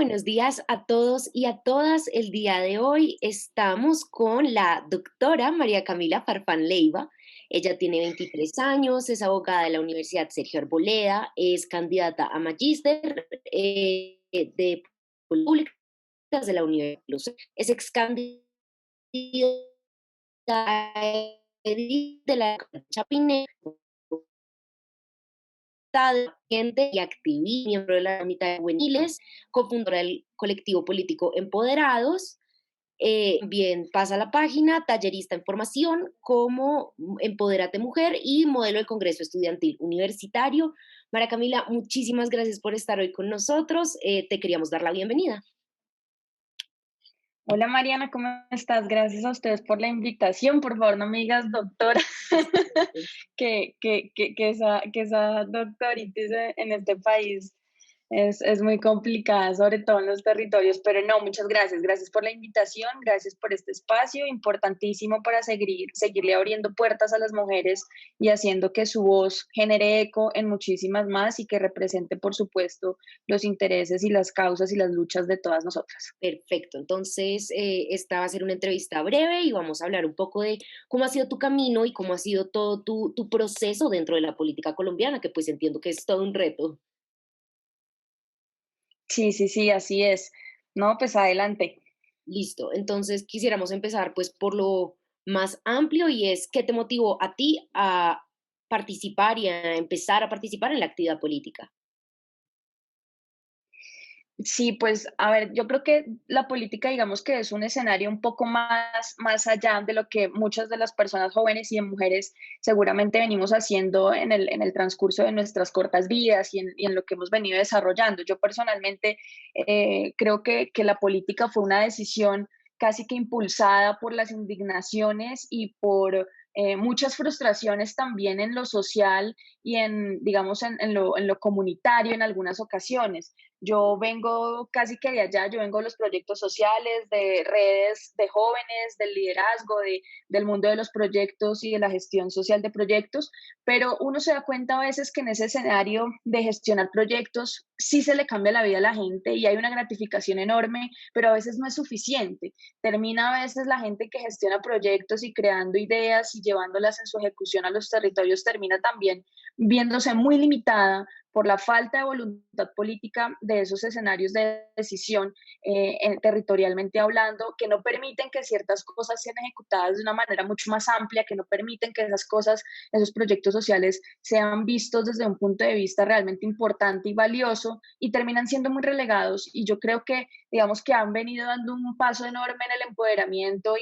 buenos días a todos y a todas. El día de hoy estamos con la doctora María Camila Farfán Leiva. Ella tiene 23 años, es abogada de la Universidad Sergio Arboleda, es candidata a magíster de Políticas de la Universidad de Luz. Es ex candidata de la Chapinero docente y activista, miembro de la mitad de juveniles, cofundadora del colectivo político Empoderados. Bien, pasa la página, tallerista en formación como Empodérate Mujer y modelo del Congreso Estudiantil Universitario. María Camila, muchísimas gracias por estar hoy con nosotros. Te queríamos dar la bienvenida. Hola Mariana, ¿cómo estás? Gracias a ustedes por la invitación. Por favor, no me digas doctora, que esa doctoritis en este país es muy complicada, sobre todo en los territorios, pero no, muchas gracias. Gracias por la invitación, gracias por este espacio, importantísimo para seguirle abriendo puertas a las mujeres y haciendo que su voz genere eco en muchísimas más y que represente, por supuesto, los intereses y las causas y las luchas de todas nosotras. Perfecto, entonces esta va a ser una entrevista breve y vamos a hablar un poco de cómo ha sido tu camino y cómo ha sido todo tu proceso dentro de la política colombiana, que pues entiendo que es todo un reto. Sí, sí, sí, así es. No, pues adelante. Listo, entonces quisiéramos empezar pues por lo más amplio y es ¿qué te motivó a ti a participar y a empezar a participar en la actividad política? Sí, pues a ver, yo creo que la política, digamos que es un escenario un poco más allá de lo que muchas de las personas jóvenes y de mujeres seguramente venimos haciendo en el transcurso de nuestras cortas vidas y en lo que hemos venido desarrollando. Yo personalmente creo que la política fue una decisión casi que impulsada por las indignaciones y por muchas frustraciones también en lo social y digamos, en lo comunitario en algunas ocasiones. Yo vengo casi que de allá, yo vengo de los proyectos sociales, de redes de jóvenes, del liderazgo, del mundo de los proyectos y de la gestión social de proyectos, pero uno se da cuenta a veces que en ese escenario de gestionar proyectos sí se le cambia la vida a la gente y hay una gratificación enorme, pero a veces no es suficiente. Termina a veces la gente que gestiona proyectos y creando ideas y llevándolas en su ejecución a los territorios, termina también viéndose muy limitada por la falta de voluntad política de esos escenarios de decisión territorialmente hablando, que no permiten que ciertas cosas sean ejecutadas de una manera mucho más amplia, que no permiten que esas cosas, esos proyectos sociales sean vistos desde un punto de vista realmente importante y valioso y terminan siendo muy relegados. Y yo creo que, digamos, que han venido dando un paso enorme en el empoderamiento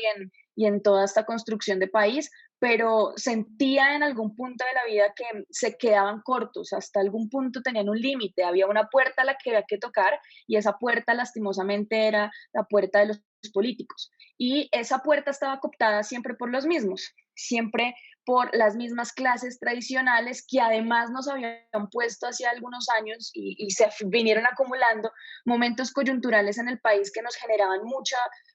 y en toda esta construcción de país, pero sentía en algún punto de la vida que se quedaban cortos, hasta algún punto tenían un límite, había una puerta a la que había que tocar y esa puerta lastimosamente era la puerta de los políticos. Y esa puerta estaba cooptada siempre por los mismos, siempre por las mismas clases tradicionales que además nos habían puesto hace algunos años y se vinieron acumulando momentos coyunturales en el país que nos generaban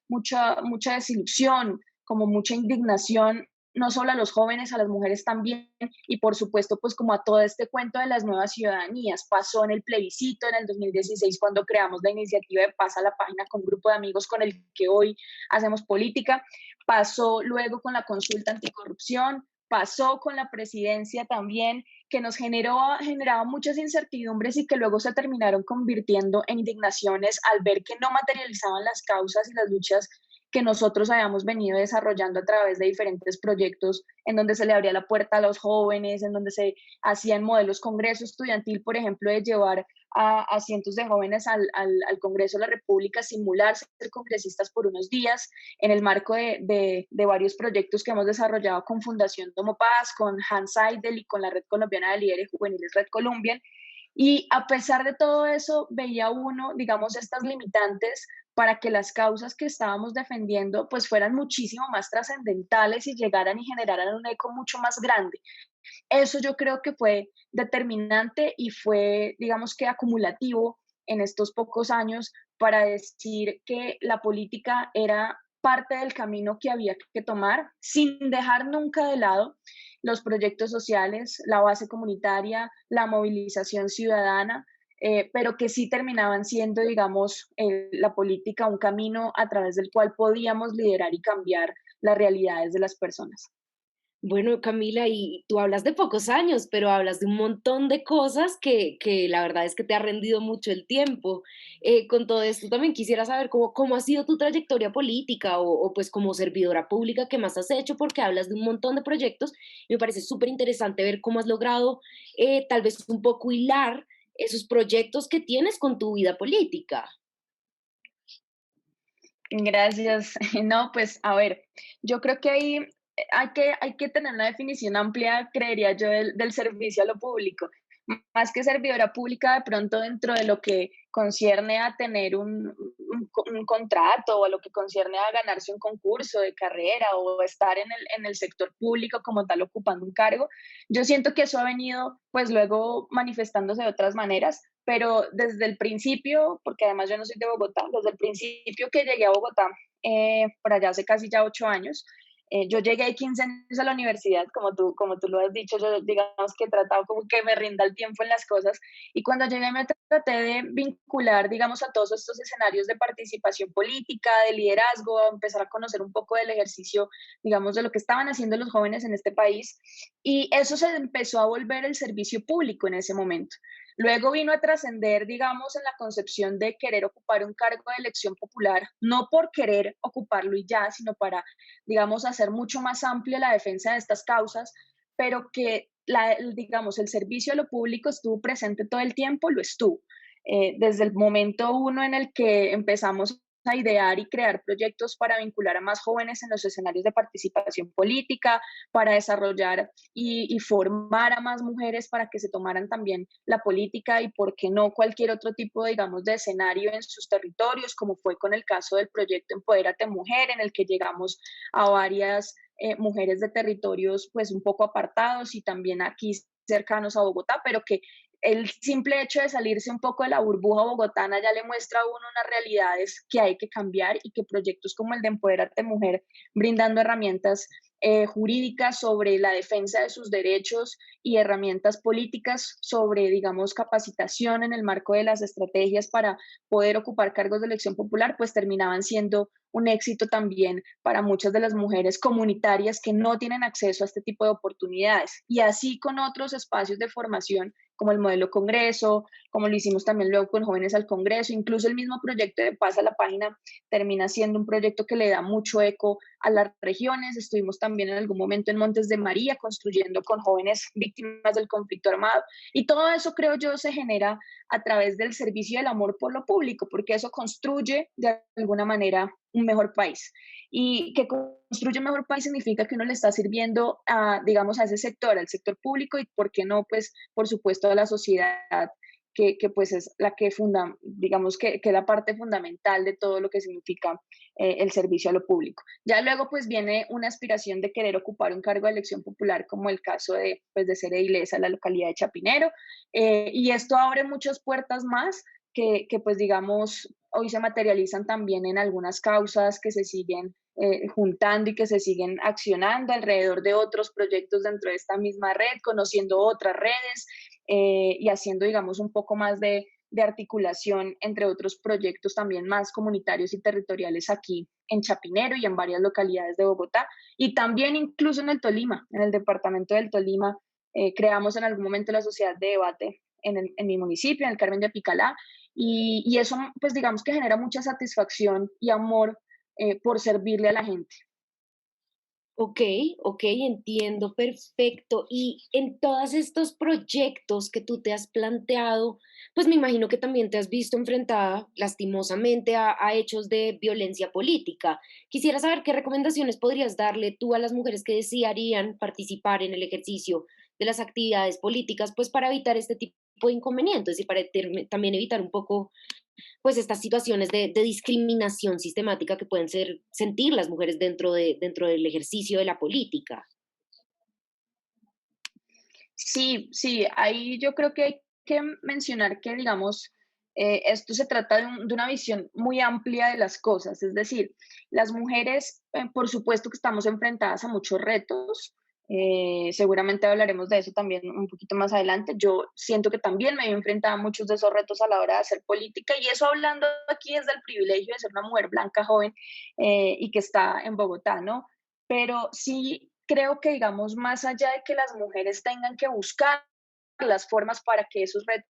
mucha desilusión, como mucha indignación no solo a los jóvenes, a las mujeres también, y por supuesto, pues como a todo este cuento de las nuevas ciudadanías. Pasó en el plebiscito en el 2016 cuando creamos la iniciativa de Pasa la Página con un grupo de amigos con el que hoy hacemos política, pasó luego con la consulta anticorrupción, pasó con la presidencia también, que nos generaba muchas incertidumbres y que luego se terminaron convirtiendo en indignaciones al ver que no materializaban las causas y las luchas que nosotros habíamos venido desarrollando a través de diferentes proyectos en donde se le abría la puerta a los jóvenes, en donde se hacían modelos congreso estudiantil, por ejemplo, de llevar a cientos de jóvenes al Congreso de la República, simular ser congresistas por unos días, en el marco de varios proyectos que hemos desarrollado con Fundación Domo Paz, con Hans Seidel y con la Red Colombiana de Líderes Juveniles Red Colombian. Y a pesar de todo eso, veía uno, digamos, estas limitantes para que las causas que estábamos defendiendo pues fueran muchísimo más trascendentales y llegaran y generaran un eco mucho más grande. Eso yo creo que fue determinante y fue, digamos que acumulativo en estos pocos años para decir que la política era parte del camino que había que tomar, sin dejar nunca de lado los proyectos sociales, la base comunitaria, la movilización ciudadana, pero que sí terminaban siendo, digamos, la política un camino a través del cual podíamos liderar y cambiar las realidades de las personas. Bueno, Camila, y tú hablas de pocos años, pero hablas de un montón de cosas que la verdad es que te ha rendido mucho el tiempo. Con todo esto también quisiera saber cómo ha sido tu trayectoria política pues como servidora pública que más has hecho, porque hablas de un montón de proyectos y me parece súper interesante ver cómo has logrado tal vez un poco hilar esos proyectos que tienes con tu vida política. Gracias. No, pues a ver, yo creo que ahí hay que tener una definición amplia, creería yo, del servicio a lo público. Más que servidora pública, de pronto dentro de lo que concierne a tener un contrato o a lo que concierne a ganarse un concurso de carrera o estar en el sector público como tal ocupando un cargo, yo siento que eso ha venido pues luego manifestándose de otras maneras, pero desde el principio, porque además yo no soy de Bogotá, desde el principio que llegué a Bogotá, por allá hace casi ya 8 años, yo llegué 15 años a la universidad, como tú lo has dicho, yo digamos que he tratado como que me rinda el tiempo en las cosas, y cuando llegué me traté de vincular, digamos, a todos estos escenarios de participación política, de liderazgo, a empezar a conocer un poco del ejercicio, digamos, de lo que estaban haciendo los jóvenes en este país, y eso se empezó a volver el servicio público en ese momento. Luego vino a trascender, digamos, en la concepción de querer ocupar un cargo de elección popular, no por querer ocuparlo y ya, sino para, digamos, hacer mucho más amplia la defensa de estas causas, pero que, digamos, el servicio a lo público estuvo presente todo el tiempo, lo estuvo. Desde el momento uno en el que empezamos a idear y crear proyectos para vincular a más jóvenes en los escenarios de participación política, para desarrollar y formar a más mujeres para que se tomaran también la política y, por qué no, cualquier otro tipo, digamos, de escenario en sus territorios, como fue con el caso del proyecto Empodérate Mujer, en el que llegamos a varias mujeres de territorios pues un poco apartados y también aquí cercanos a Bogotá, pero que el simple hecho de salirse un poco de la burbuja bogotana ya le muestra a uno unas realidades que hay que cambiar y que proyectos como el de Empodérate Mujer, brindando herramientas jurídicas sobre la defensa de sus derechos y herramientas políticas sobre, digamos, capacitación en el marco de las estrategias para poder ocupar cargos de elección popular, pues terminaban siendo un éxito también para muchas de las mujeres comunitarias que no tienen acceso a este tipo de oportunidades. Y así con otros espacios de formación como el modelo Congreso, como lo hicimos también luego con Jóvenes al Congreso, incluso el mismo proyecto de Pasa la Página termina siendo un proyecto que le da mucho eco a las regiones. Estuvimos también en algún momento en Montes de María construyendo con jóvenes víctimas del conflicto armado. Y todo eso, creo yo, se genera a través del servicio y del amor por lo público, porque eso construye de alguna manera un mejor país. Y que construye un mejor país significa que uno le está sirviendo a, digamos, a ese sector, al sector público y, ¿por qué no? Pues, por supuesto, a la sociedad que pues es la que funda, digamos que la parte fundamental de todo lo que significa el servicio a lo público. Ya luego pues viene una aspiración de querer ocupar un cargo de elección popular, como el caso de, pues, de ser edilesa en la localidad de Chapinero, y esto abre muchas puertas más que pues digamos hoy se materializan también en algunas causas que se siguen juntando y que se siguen accionando alrededor de otros proyectos dentro de esta misma red, conociendo otras redes y haciendo, digamos, un poco más de articulación entre otros proyectos también más comunitarios y territoriales aquí en Chapinero y en varias localidades de Bogotá y también incluso en el Tolima, en el departamento del Tolima. Creamos en algún momento la sociedad de debate en mi municipio, en el Carmen de Apicalá, y eso pues digamos que genera mucha satisfacción y amor por servirle a la gente. Ok, ok, entiendo, perfecto. Y en todos estos proyectos que tú te has planteado, pues me imagino que también te has visto enfrentada lastimosamente a hechos de violencia política. Quisiera saber qué recomendaciones podrías darle tú a las mujeres que desearían participar en el ejercicio de las actividades políticas, pues para evitar este tipo de inconvenientes y para también evitar un poco pues estas situaciones de discriminación sistemática que pueden sentir las mujeres dentro del ejercicio de la política. Sí, sí, ahí yo creo que hay que mencionar que, digamos, esto se trata de una visión muy amplia de las cosas, es decir, las mujeres, por supuesto que estamos enfrentadas a muchos retos, Seguramente hablaremos de eso también un poquito más adelante. Yo siento que también me he enfrentado a muchos de esos retos a la hora de hacer política y eso hablando aquí es del privilegio de ser una mujer blanca joven y que está en Bogotá, ¿no? Pero sí creo que, digamos, más allá de que las mujeres tengan que buscar las formas para que esos retos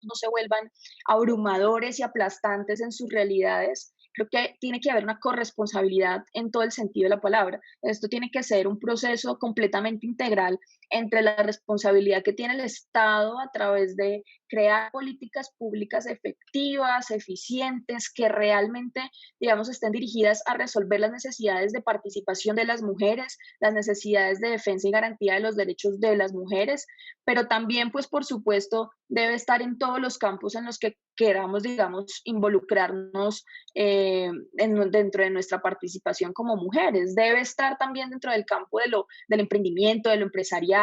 no se vuelvan abrumadores y aplastantes en sus realidades. Creo que tiene que haber una corresponsabilidad en todo el sentido de la palabra. Esto tiene que ser un proceso completamente integral entre la responsabilidad que tiene el Estado a través de crear políticas públicas efectivas, eficientes, que realmente, digamos, estén dirigidas a resolver las necesidades de participación de las mujeres, las necesidades de defensa y garantía de los derechos de las mujeres, pero también, pues, por supuesto, debe estar en todos los campos en los que queramos, digamos, involucrarnos dentro de nuestra participación como mujeres. Debe estar también dentro del campo del emprendimiento, de lo empresarial,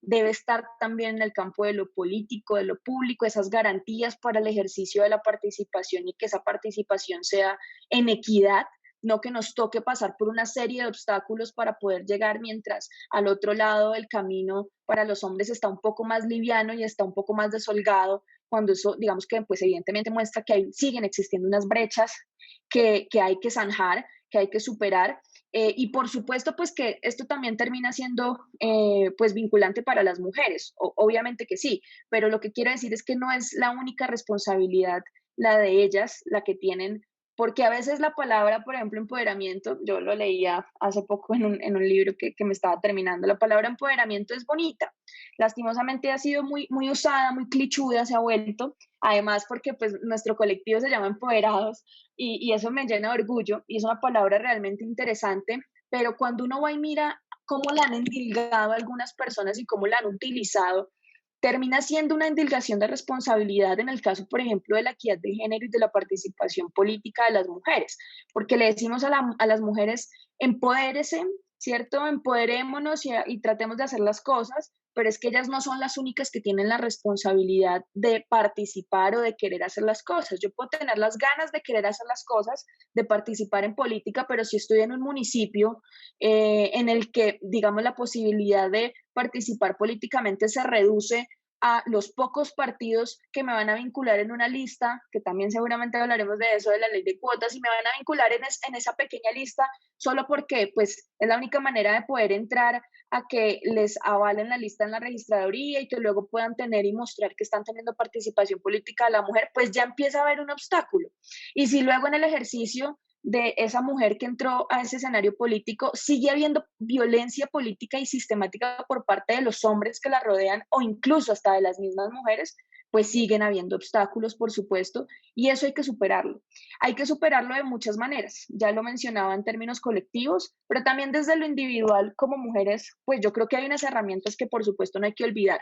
debe estar también en el campo de lo político, de lo público, esas garantías para el ejercicio de la participación y que esa participación sea en equidad, no que nos toque pasar por una serie de obstáculos para poder llegar, mientras al otro lado del camino para los hombres está un poco más liviano y está un poco más desolgado, cuando eso, digamos que pues evidentemente muestra que siguen existiendo unas brechas que hay que zanjar, que hay que superar. Y por supuesto, pues que esto también termina siendo pues vinculante para las mujeres, obviamente que sí, pero lo que quiero decir es que no es la única responsabilidad la de ellas, la que tienen, porque a veces la palabra, por ejemplo, empoderamiento, yo lo leía hace poco en un libro que me estaba terminando, la palabra empoderamiento es bonita, lastimosamente ha sido muy, muy usada, muy clichuda, se ha vuelto, además porque pues nuestro colectivo se llama Empoderados y eso me llena de orgullo y es una palabra realmente interesante, pero cuando uno va y mira cómo la han endilgado algunas personas y cómo la han utilizado, termina siendo una endilgación de responsabilidad en el caso, por ejemplo, de la equidad de género y de la participación política de las mujeres, porque le decimos a las mujeres, empodérese, ¿cierto? Empoderémonos y tratemos de hacer las cosas, pero es que ellas no son las únicas que tienen la responsabilidad de participar o de querer hacer las cosas. Yo puedo tener las ganas de querer hacer las cosas, de participar en política, pero si estoy en un municipio en el que, digamos, la posibilidad de participar políticamente se reduce a los pocos partidos que me van a vincular en una lista, que también seguramente hablaremos de eso, de la ley de cuotas, y me van a vincular en esa pequeña lista solo porque pues es la única manera de poder entrar a que les avalen la lista en la registraduría y que luego puedan tener y mostrar que están teniendo participación política de la mujer, pues ya empieza a haber un obstáculo. Y si luego en el ejercicio de esa mujer que entró a ese escenario político, sigue habiendo violencia política y sistemática por parte de los hombres que la rodean o incluso hasta de las mismas mujeres, pues siguen habiendo obstáculos, por supuesto, y eso hay que superarlo. Hay que superarlo de muchas maneras, ya lo mencionaba en términos colectivos, pero también desde lo individual como mujeres, pues yo creo que hay unas herramientas que por supuesto no hay que olvidar.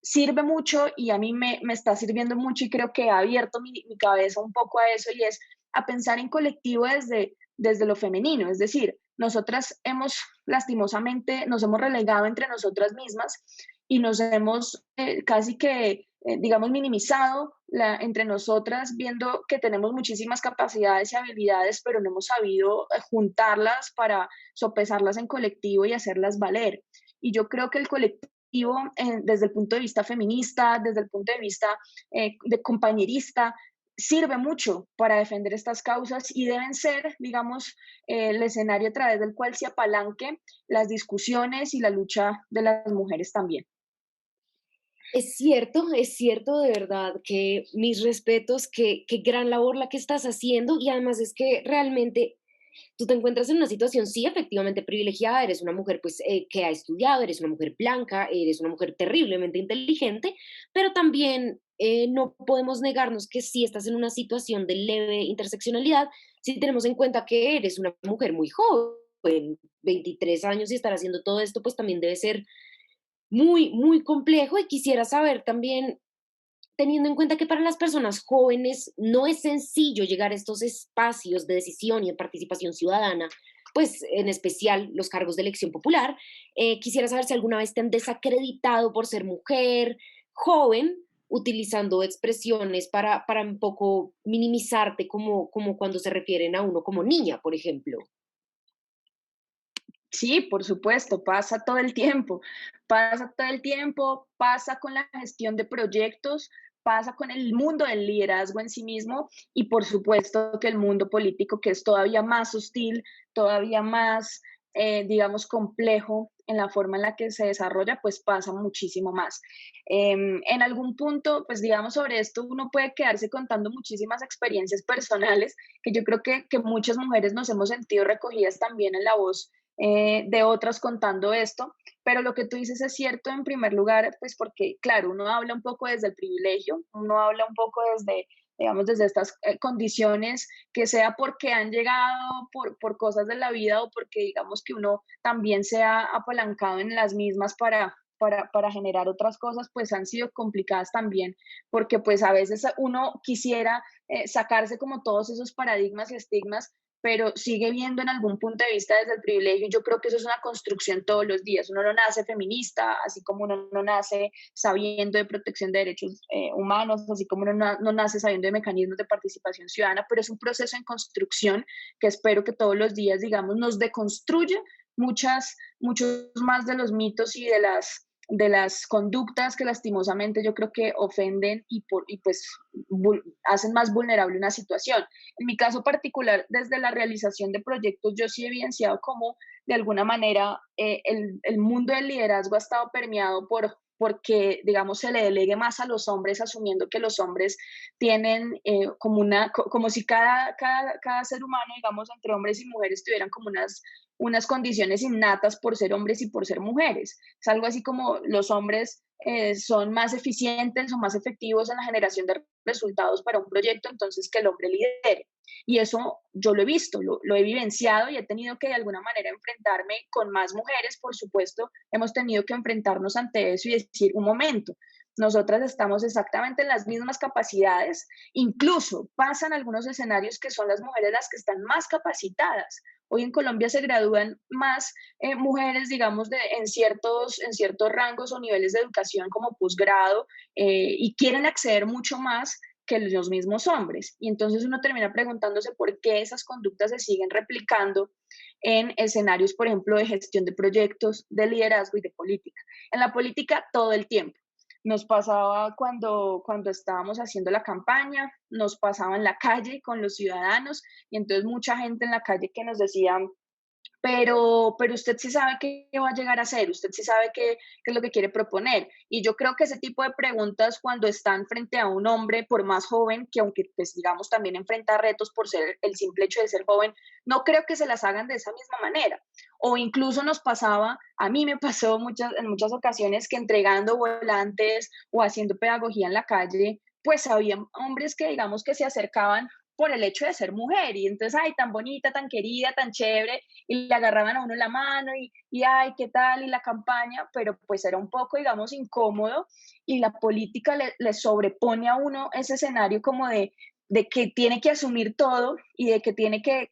Sirve mucho y a mí me está sirviendo mucho y creo que ha abierto mi cabeza un poco a eso y es a pensar en colectivo desde lo femenino, es decir, nosotras hemos lastimosamente, nos hemos relegado entre nosotras mismas y nos hemos casi que, digamos, minimizado entre nosotras, viendo que tenemos muchísimas capacidades y habilidades, pero no hemos sabido juntarlas para sopesarlas en colectivo y hacerlas valer. Y yo creo que el colectivo desde el punto de vista feminista, desde el punto de vista de compañerista, sirve mucho para defender estas causas y deben ser, digamos, el escenario a través del cual se apalanque las discusiones y la lucha de las mujeres también. Es cierto de verdad que mis respetos, qué gran labor la que estás haciendo y además es que realmente tú te encuentras en una situación, sí, efectivamente privilegiada, eres una mujer pues que ha estudiado, eres una mujer blanca, eres una mujer terriblemente inteligente, pero también no podemos negarnos que sí estás en una situación de leve interseccionalidad si tenemos en cuenta que eres una mujer muy joven, 23 años y estar haciendo todo esto pues también debe ser muy, muy complejo y quisiera saber también teniendo en cuenta que para las personas jóvenes no es sencillo llegar a estos espacios de decisión y de participación ciudadana, pues en especial los cargos de elección popular, quisiera saber si alguna vez te han desacreditado por ser mujer, joven, utilizando expresiones para un poco minimizarte como cuando se refieren a uno como niña, por ejemplo. Sí, por supuesto, pasa todo el tiempo, pasa con la gestión de proyectos, pasa con el mundo del liderazgo en sí mismo y por supuesto que el mundo político, que es todavía más hostil, todavía más, digamos, complejo en la forma en la que se desarrolla, pues pasa muchísimo más. En algún punto, pues digamos, sobre esto uno puede quedarse contando muchísimas experiencias personales que yo creo que muchas mujeres nos hemos sentido recogidas también en la voz de otras contando esto, pero lo que tú dices es cierto en primer lugar, pues porque, claro, uno habla un poco desde el privilegio, uno habla un poco desde, digamos, desde estas condiciones, que sea porque han llegado por cosas de la vida o porque, digamos, que uno también se ha apalancado en las mismas para generar otras cosas, pues han sido complicadas también, porque pues a veces uno quisiera sacarse como todos esos paradigmas y estigmas, pero sigue viendo en algún punto de vista desde el privilegio. Yo creo que eso es una construcción todos los días. Uno no nace feminista, así como uno no nace sabiendo de protección de derechos humanos, así como uno no nace sabiendo de mecanismos de participación ciudadana, pero es un proceso en construcción que espero que todos los días, digamos, nos deconstruya muchos más de los mitos y de las conductas que lastimosamente yo creo que ofenden y pues hacen más vulnerable una situación. En mi caso particular, desde la realización de proyectos, yo sí he evidenciado cómo de alguna manera el mundo del liderazgo ha estado permeado porque, digamos, se le delegue más a los hombres, asumiendo que los hombres tienen como si cada ser humano, digamos, entre hombres y mujeres tuvieran como unas condiciones innatas por ser hombres y por ser mujeres. Es algo así como los hombres son más eficientes o más efectivos en la generación de resultados para un proyecto, entonces que el hombre lidere. Y eso yo lo he visto, lo he vivenciado y he tenido que de alguna manera enfrentarme con más mujeres, por supuesto, hemos tenido que enfrentarnos ante eso y decir, un momento, nosotras estamos exactamente en las mismas capacidades, incluso pasan algunos escenarios que son las mujeres las que están más capacitadas. Hoy en Colombia se gradúan más mujeres, digamos, en ciertos rangos o niveles de educación como posgrado y quieren acceder mucho más que los mismos hombres. Y entonces uno termina preguntándose por qué esas conductas se siguen replicando en escenarios, por ejemplo, de gestión de proyectos, de liderazgo y de política. En la política todo el tiempo. Nos pasaba cuando estábamos haciendo la campaña, nos pasaba en la calle con los ciudadanos y entonces mucha gente en la calle que nos decía, pero usted sí sabe qué va a llegar a hacer, usted sí sabe qué es lo que quiere proponer. Y yo creo que ese tipo de preguntas cuando están frente a un hombre, por más joven, que aunque pues digamos también enfrenta retos por ser el simple hecho de ser joven, no creo que se las hagan de esa misma manera. O incluso nos pasaba, a mí me pasó en muchas ocasiones que entregando volantes o haciendo pedagogía en la calle, pues había hombres que digamos que se acercaban por el hecho de ser mujer y entonces, ay, tan bonita, tan querida, tan chévere, y le agarraban a uno la mano y ay, ¿qué tal? Y la campaña, pero pues era un poco, digamos, incómodo y la política le sobrepone a uno ese escenario como de que tiene que asumir todo y de que tiene que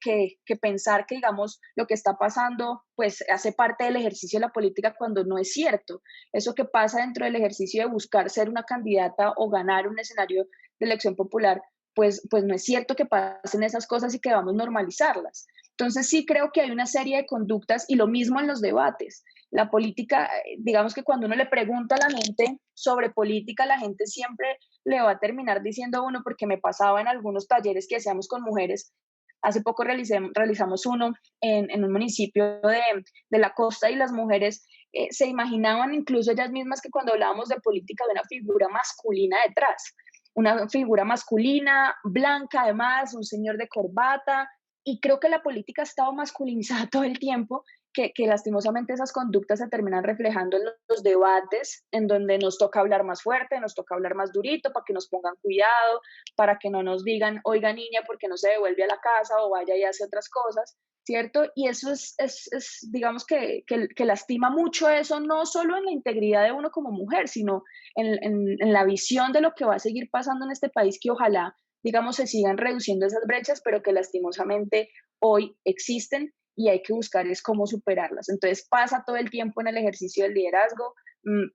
pensar que, digamos, lo que está pasando, pues hace parte del ejercicio de la política cuando no es cierto. Eso que pasa dentro del ejercicio de buscar ser una candidata o ganar un escenario de elección popular, pues no es cierto que pasen esas cosas y que vamos a normalizarlas. Entonces sí creo que hay una serie de conductas y lo mismo en los debates. La política, digamos que cuando uno le pregunta a la gente sobre política, la gente siempre le va a terminar diciendo a uno, porque me pasaba en algunos talleres que hacíamos con mujeres. Hace poco realizamos uno en un municipio de la costa y las mujeres se imaginaban incluso ellas mismas que cuando hablábamos de política de una figura masculina detrás, una figura masculina, blanca además, un señor de corbata, y creo que la política ha estado masculinizada todo el tiempo, que lastimosamente esas conductas se terminan reflejando en los debates, en donde nos toca hablar más fuerte, nos toca hablar más durito para que nos pongan cuidado, para que no nos digan, oiga niña, ¿por qué no se devuelve a la casa o vaya y hace otras cosas? ¿Cierto? Y eso digamos que lastima mucho eso, no solo en la integridad de uno como mujer, sino en la visión de lo que va a seguir pasando en este país, que ojalá, digamos, se sigan reduciendo esas brechas, pero que lastimosamente hoy existen y hay que buscar es cómo superarlas. Entonces pasa todo el tiempo en el ejercicio del liderazgo,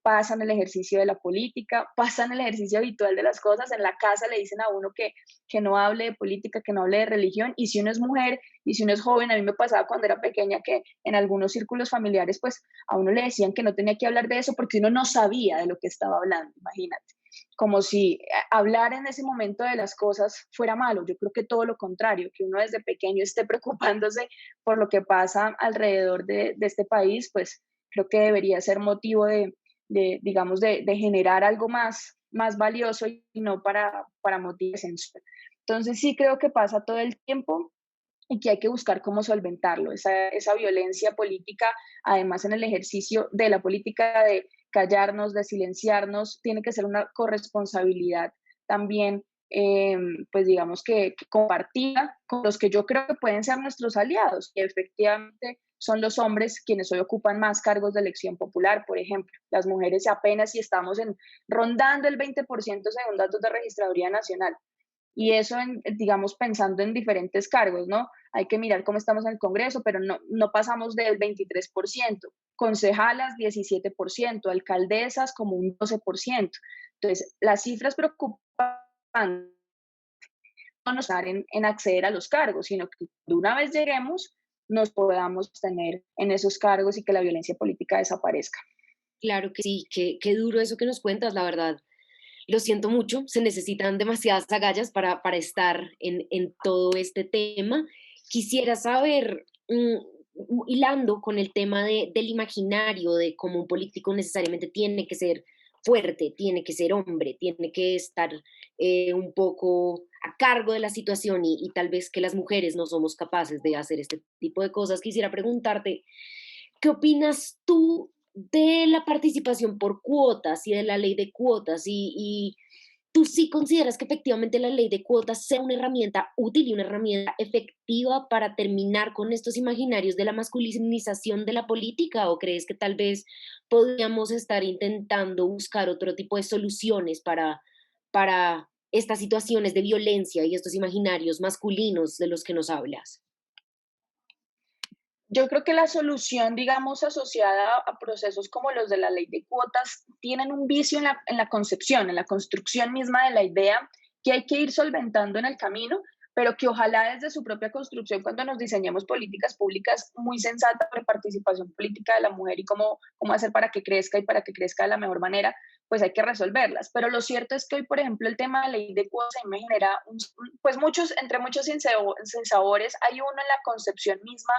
pasan el ejercicio de la política, pasan el ejercicio habitual de las cosas. En la casa le dicen a uno que no hable de política, que no hable de religión, y si uno es mujer y si uno es joven, a mí me pasaba cuando era pequeña que en algunos círculos familiares, pues a uno le decían que no tenía que hablar de eso porque uno no sabía de lo que estaba hablando, imagínate. Como si hablar en ese momento de las cosas fuera malo. Yo creo que todo lo contrario, que uno desde pequeño esté preocupándose por lo que pasa alrededor de este país, pues creo que debería ser motivo digamos, de generar algo más valioso y no para motivos de censura. Entonces sí creo que pasa todo el tiempo y que hay que buscar cómo solventarlo, esa violencia política, además en el ejercicio de la política de callarnos, de silenciarnos, tiene que ser una corresponsabilidad también, pues digamos que compartida con los que yo creo que pueden ser nuestros aliados, que efectivamente son los hombres quienes hoy ocupan más cargos de elección popular, por ejemplo. Las mujeres apenas si estamos rondando el 20% según datos de Registraduría Nacional. Y eso, digamos, pensando en diferentes cargos, ¿no? Hay que mirar cómo estamos en el Congreso, pero no pasamos del 23%, concejalas 17%, alcaldesas como un 12%. Entonces, las cifras preocupan no nos dar en acceder a los cargos, sino que de una vez lleguemos, nos podamos tener en esos cargos y que la violencia política desaparezca. Claro que sí, qué duro eso que nos cuentas, la verdad. Lo siento mucho, se necesitan demasiadas agallas para estar en todo este tema. Quisiera saber, hilando con el tema del imaginario, de cómo un político necesariamente tiene que ser fuerte, tiene que ser hombre, tiene que estar un poco a cargo de la situación y tal vez que las mujeres no somos capaces de hacer este tipo de cosas. Quisiera preguntarte, ¿qué opinas tú de la participación por cuotas y de la ley de cuotas? Y tú sí consideras que efectivamente la ley de cuotas sea una herramienta útil y una herramienta efectiva para terminar con estos imaginarios de la masculinización de la política, o crees que tal vez podríamos estar intentando buscar otro tipo de soluciones para estas situaciones de violencia y estos imaginarios masculinos de los que nos hablas? Yo creo que la solución, digamos, asociada a procesos como los de la ley de cuotas, tienen un vicio en la concepción, en la construcción misma de la idea que hay que ir solventando en el camino, pero que ojalá desde su propia construcción, cuando nos diseñemos políticas públicas muy sensatas sobre participación política de la mujer y cómo hacer para que crezca y para que crezca de la mejor manera, pues hay que resolverlas. Pero lo cierto es que hoy, por ejemplo, el tema de la ley de cuotas a mí me genera, pues entre muchos sinsabores, hay uno en la concepción misma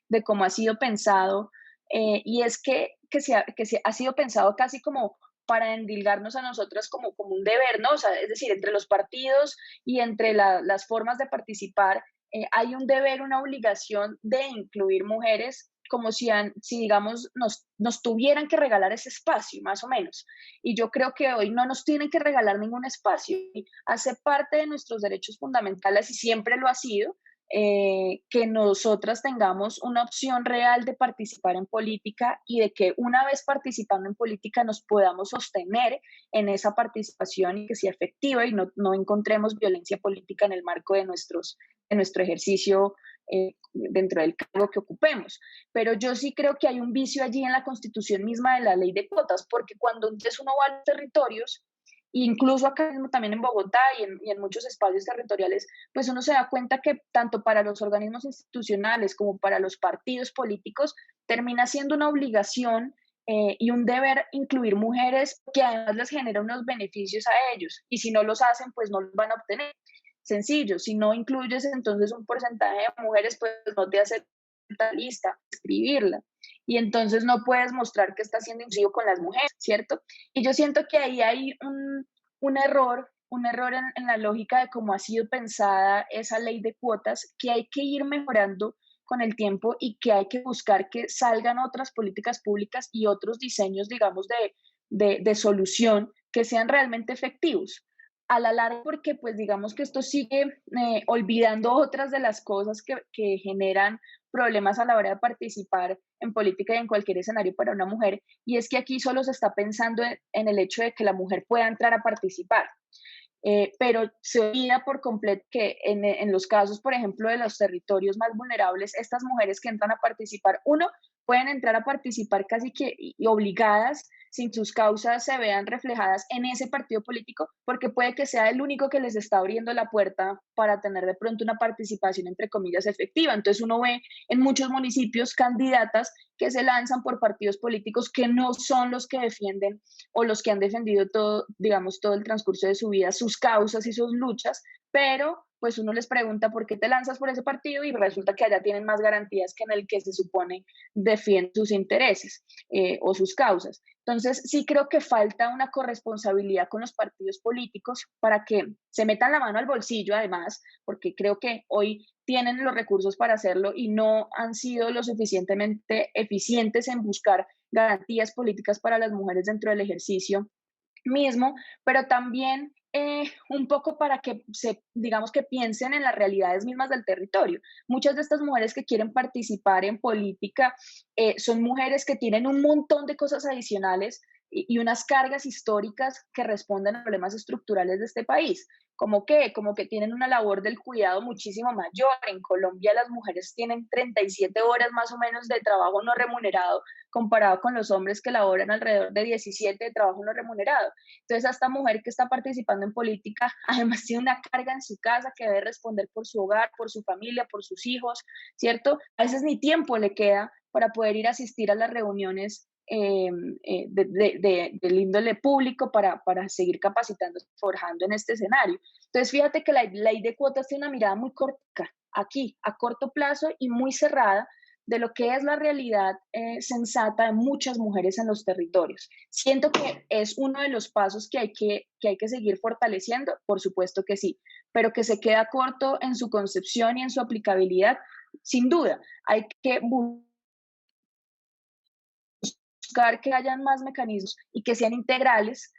de cómo ha sido pensado, y es que se ha sido pensado casi como para endilgarnos a nosotras como un deber, ¿no? O sea, es decir, entre los partidos y entre las formas de participar, hay un deber, una obligación de incluir mujeres como si digamos, nos tuvieran que regalar ese espacio, más o menos. Y yo creo que hoy no nos tienen que regalar ningún espacio. Hace parte de nuestros derechos fundamentales y siempre lo ha sido, que nosotras tengamos una opción real de participar en política y de que una vez participando en política nos podamos sostener en esa participación y que sea efectiva y no encontremos violencia política en el marco de nuestro ejercicio dentro del cargo que ocupemos. Pero yo sí creo que hay un vicio allí en la constitución misma de la ley de cuotas, porque cuando entonces uno va a los territorios, incluso acá mismo también en Bogotá y en muchos espacios territoriales, pues uno se da cuenta que tanto para los organismos institucionales como para los partidos políticos termina siendo una obligación y un deber incluir mujeres que además les genera unos beneficios a ellos y si no los hacen pues no los van a obtener. Sencillo, si no incluyes entonces un porcentaje de mujeres pues no te hace la lista, escribirla y entonces no puedes mostrar que estás siendo inclusivo con las mujeres, ¿cierto? Y yo siento que ahí hay un error en la lógica de cómo ha sido pensada esa ley de cuotas que hay que ir mejorando con el tiempo y que hay que buscar que salgan otras políticas públicas y otros diseños, digamos, de solución que sean realmente efectivos. A la larga, porque pues digamos que esto sigue olvidando otras de las cosas que generan problemas a la hora de participar en política y en cualquier escenario para una mujer, y es que aquí solo se está pensando en el hecho de que la mujer pueda entrar a participar. Pero se olvida por completo que en los casos, por ejemplo, de los territorios más vulnerables, estas mujeres que entran a participar, uno, pueden entrar a participar casi que y obligadas sin sus causas se vean reflejadas en ese partido político, porque puede que sea el único que les está abriendo la puerta para tener de pronto una participación, entre comillas, efectiva. Entonces uno ve en muchos municipios candidatas que se lanzan por partidos políticos que no son los que defienden o los que han defendido todo, digamos, todo el transcurso de su vida, sus causas y sus luchas, pero pues uno les pregunta por qué te lanzas por ese partido y resulta que allá tienen más garantías que en el que se supone defienden sus intereses o sus causas. Entonces, sí creo que falta una corresponsabilidad con los partidos políticos para que se metan la mano al bolsillo, además, porque creo que hoy tienen los recursos para hacerlo y no han sido lo suficientemente eficientes en buscar garantías políticas para las mujeres dentro del ejercicio mismo, pero también un poco para que digamos que piensen en las realidades mismas del territorio. Muchas de estas mujeres que quieren participar en política son mujeres que tienen un montón de cosas adicionales y unas cargas históricas que responden a problemas estructurales de este país. Como que tienen una labor del cuidado muchísimo mayor. En Colombia las mujeres tienen 37 horas más o menos de trabajo no remunerado comparado con los hombres que laboran alrededor de 17 de trabajo no remunerado. Entonces, a esta mujer que está participando en política, además tiene una carga en su casa que debe responder por su hogar, por su familia, por sus hijos, ¿cierto? A veces ni tiempo le queda para poder ir a asistir a las reuniones del índole público para seguir capacitándose, forjando en este escenario. Entonces, fíjate que la ley de cuotas tiene una mirada muy corta, aquí, a corto plazo y muy cerrada, de lo que es la realidad sensata de muchas mujeres en los territorios. Siento que es uno de los pasos que hay que seguir fortaleciendo, por supuesto que sí, pero que se queda corto en su concepción y en su aplicabilidad, sin duda. Hay que buscar que hayan más mecanismos y que sean integrales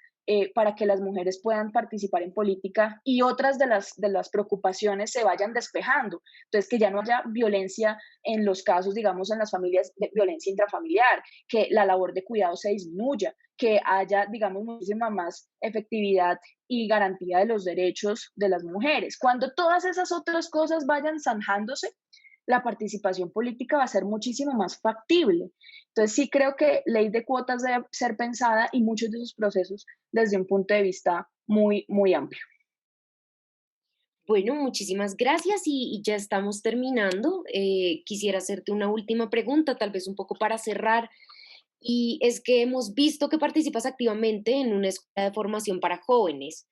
para que las mujeres puedan participar en política y otras de las preocupaciones se vayan despejando. Entonces, que ya no haya violencia en los casos, digamos, en las familias, de violencia intrafamiliar, que la labor de cuidado se disminuya, que haya, digamos, muchísima más efectividad y garantía de los derechos de las mujeres. Cuando todas esas otras cosas vayan zanjándose, la participación política va a ser muchísimo más factible. Entonces sí creo que ley de cuotas debe ser pensada y muchos de esos procesos desde un punto de vista muy, muy amplio. Bueno, muchísimas gracias y ya estamos terminando. Quisiera hacerte una última pregunta, tal vez un poco para cerrar, y es que hemos visto que participas activamente en una escuela de formación para jóvenes.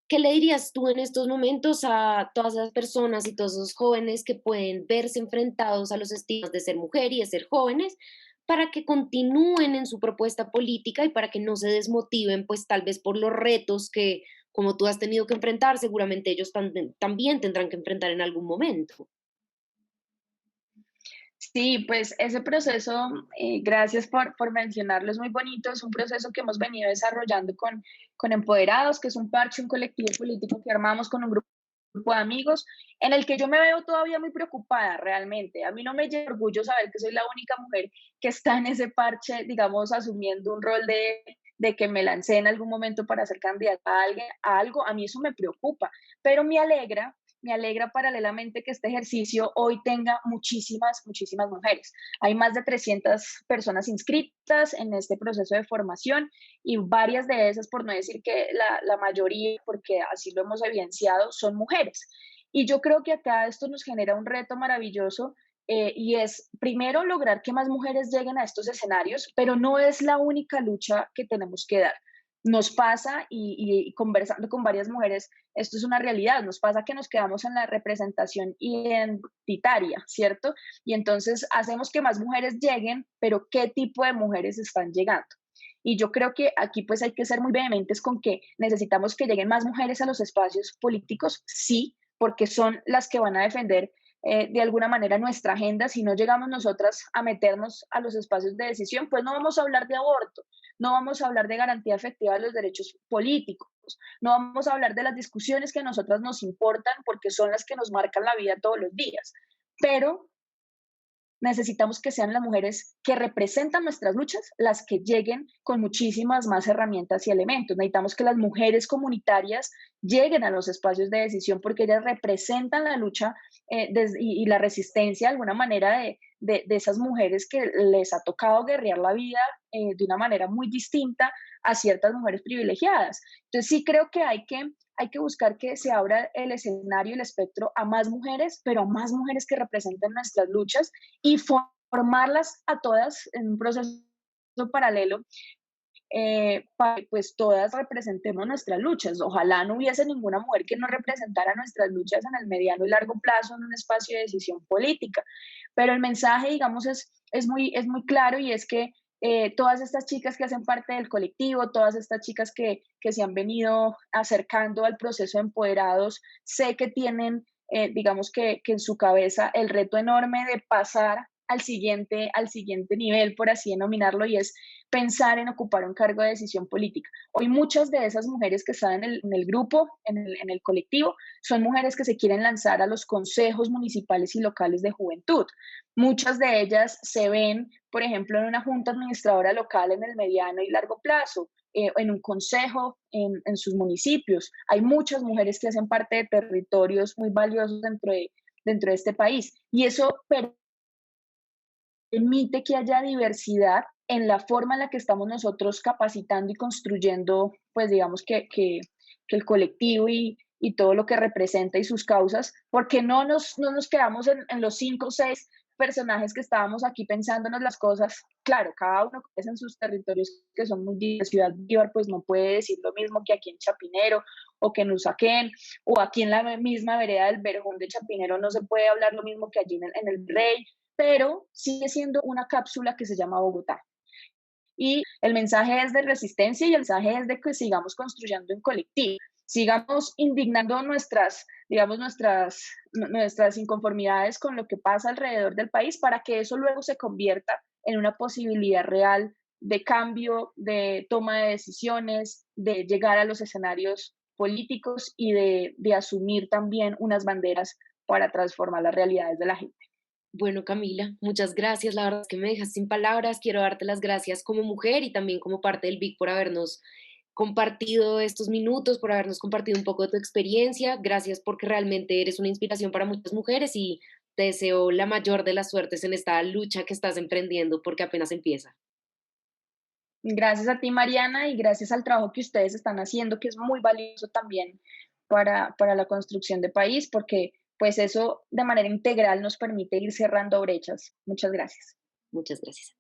¿Qué le dirías tú en estos momentos a todas las personas y todos esos jóvenes que pueden verse enfrentados a los estigmas de ser mujer y de ser jóvenes para que continúen en su propuesta política y para que no se desmotiven, pues tal vez por los retos que, como tú has tenido que enfrentar, seguramente ellos también tendrán que enfrentar en algún momento? Sí, pues ese proceso, gracias por mencionarlo, es muy bonito, es un proceso que hemos venido desarrollando con Empoderados, que es un parche, un colectivo político que armamos con un grupo de amigos, en el que yo me veo todavía muy preocupada realmente. A mí no me llena de orgullo saber que soy la única mujer que está en ese parche, digamos, asumiendo un rol de que me lancé en algún momento para ser candidata a, alguien, a algo. A mí eso me preocupa, pero me alegra paralelamente que este ejercicio hoy tenga muchísimas, muchísimas mujeres. Hay más de 300 personas inscritas en este proceso de formación y varias de esas, por no decir que la mayoría, porque así lo hemos evidenciado, son mujeres. Y yo creo que acá esto nos genera un reto maravilloso y es primero lograr que más mujeres lleguen a estos escenarios, pero no es la única lucha que tenemos que dar. Nos pasa y conversando con varias mujeres, esto es una realidad, nos pasa que nos quedamos en la representación identitaria, ¿cierto? Y entonces hacemos que más mujeres lleguen, pero ¿qué tipo de mujeres están llegando? Y yo creo que aquí pues hay que ser muy vehementes con que necesitamos que lleguen más mujeres a los espacios políticos, sí, porque son las que van a defender de alguna manera nuestra agenda. Si no llegamos nosotras a meternos a los espacios de decisión, pues no vamos a hablar de aborto, no vamos a hablar de garantía efectiva de los derechos políticos, no vamos a hablar de las discusiones que a nosotras nos importan porque son las que nos marcan la vida todos los días. Pero necesitamos que sean las mujeres que representan nuestras luchas las que lleguen con muchísimas más herramientas y elementos. Necesitamos que las mujeres comunitarias lleguen a los espacios de decisión porque ellas representan la lucha y la resistencia de alguna manera de esas mujeres que les ha tocado guerrear la vida de una manera muy distinta a ciertas mujeres privilegiadas. Entonces sí creo que hay que buscar que se abra el escenario, el espectro a más mujeres, pero a más mujeres que representen nuestras luchas y formarlas a todas en un proceso paralelo para que pues todas representemos nuestras luchas. Ojalá no hubiese ninguna mujer que no representara nuestras luchas en el mediano y largo plazo en un espacio de decisión política. Pero el mensaje, digamos, es muy claro y es que todas estas chicas que hacen parte del colectivo, todas estas chicas que se han venido acercando al proceso de empoderados, sé que tienen, digamos que en su cabeza el reto enorme de pasar al siguiente nivel, por así denominarlo, y es pensar en ocupar un cargo de decisión política. Hoy muchas de esas mujeres que están en el grupo, en el colectivo, son mujeres que se quieren lanzar a los consejos municipales y locales de juventud. Muchas de ellas se ven, por ejemplo, en una junta administradora local en el mediano y largo plazo, en un consejo en sus municipios. Hay muchas mujeres que hacen parte de territorios muy valiosos dentro de este país y eso permite que haya diversidad en la forma en la que estamos nosotros capacitando y construyendo, pues digamos que el colectivo y todo lo que representa y sus causas, porque no nos quedamos en los 5 o 6 personajes que estábamos aquí pensándonos las cosas. Claro, cada uno es en sus territorios que son muy diversos. Ciudad Bolívar pues no puede decir lo mismo que aquí en Chapinero o que en Usaquén o aquí en la misma vereda del Verjón de Chapinero no se puede hablar lo mismo que allí en el Rey, pero sigue siendo una cápsula que se llama Bogotá. Y el mensaje es de resistencia y el mensaje es de que sigamos construyendo en colectivo, sigamos indignando digamos, nuestras inconformidades con lo que pasa alrededor del país para que eso luego se convierta en una posibilidad real de cambio, de toma de decisiones, de llegar a los escenarios políticos y de asumir también unas banderas para transformar las realidades de la gente. Bueno, Camila, muchas gracias. La verdad es que me dejas sin palabras. Quiero darte las gracias como mujer y también como parte del BIC por habernos compartido estos minutos, por habernos compartido un poco de tu experiencia. Gracias porque realmente eres una inspiración para muchas mujeres y te deseo la mayor de las suertes en esta lucha que estás emprendiendo porque apenas empieza. Gracias a ti, Mariana, y gracias al trabajo que ustedes están haciendo, que es muy valioso también para la construcción de país, porque pues eso de manera integral nos permite ir cerrando brechas. Muchas gracias. Muchas gracias.